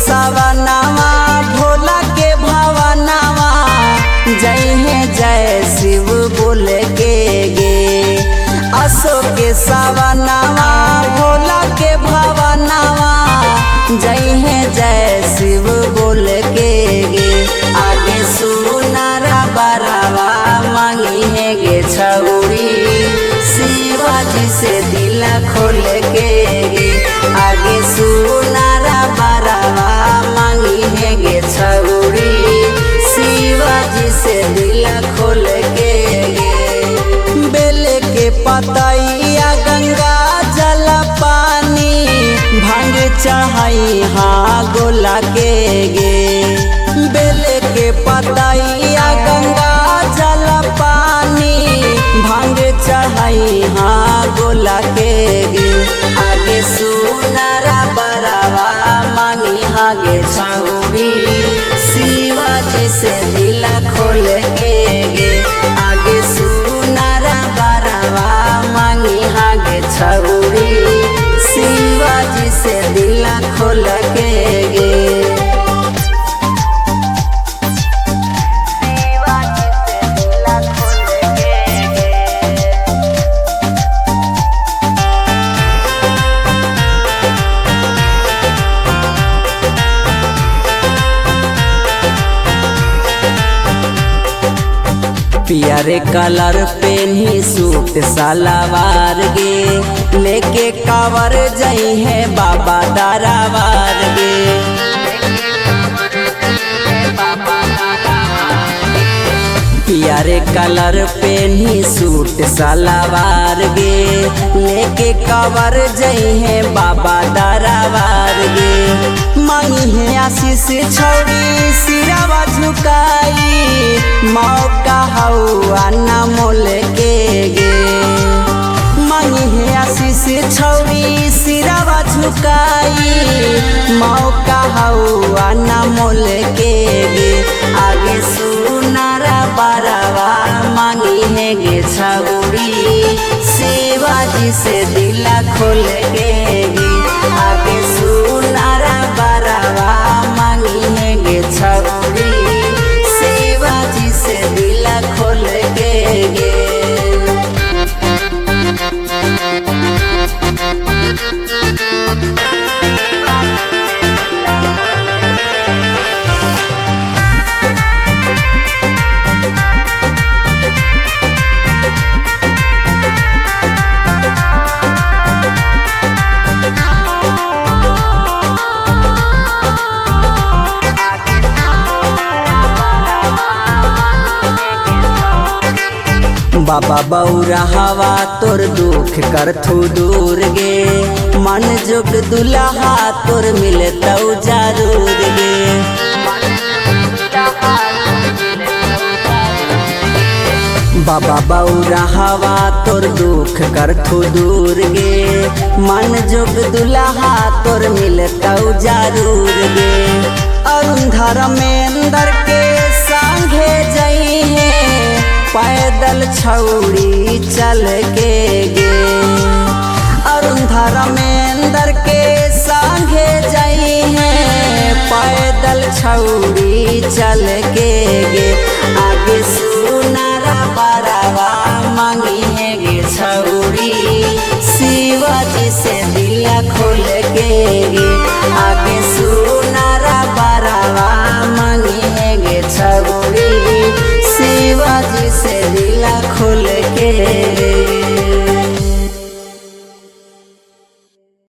सवनावा भोला के भवनावा जय है जय शिव बोल के गे। असो के सवनावा भोला के भवनावा जय है जय शिव बोल के गे। आगे सुनारा बरावा मांगी है गे छौरी शिवाजी से दिल खोल के गे। आगे सुनारा बरावा मांगी है गे छौरी शिवाजी से दिल खोल के गे। बेल के पतैया गंगा जल पानी भांग चढ़ाई हाँ गोला के गे। बेल के पतैया गंगा जल पानी भांग चढ़ाई हाँ गोला के गे। आगे सुनारा बरावा मांगी हाँ गे छौरी शिवाजी से दिल खोल के गे। आगे सुनारा बरावा मांगी हाँ गे छौरी शिवाजी से दिल खोल के गे। पियरे कलर पेन्ही सूट सलवार गे लेके कावर जई है बाबा दरबार गे। पियरे कलर पेन्ही सूट सलवार गे लेके कावर जई है बाबा दरबार गे। मांगी है आशीष छौरी सिरावा झुकाई मौका हौआ न मोल के गे। मांगी है आशीष छौरी सिरावा झुकाई मौका हौआ न मोल के गे। आगे सुनारा बरावा मांगी है गे छौरी शिवाजी से दिल खोल के गे। आगे सुनारा बरावा मांगी है गे छौरी शिवाजी से दिल खोल के गे। बाबा बौरा हवा तोर दुख कर थू दूर गे। मन जोग दुल्हा तोर मिलतौ जरूर गे। बाबा बौरा हवा तोर दुख कर थू दूर गे। मन जोग दुल्हा तोर मिलतौ जरूर गे। अरुण धर्मेंद्र के संगे जई है पैदल छौरी चल के गे। अरुण धर्मेंद्र के संगे जई है पैदल छौरी चल के गे। आगे सुनारा बरावा मांगी है गे छौरी शिवाजी से दिल खोल के गे।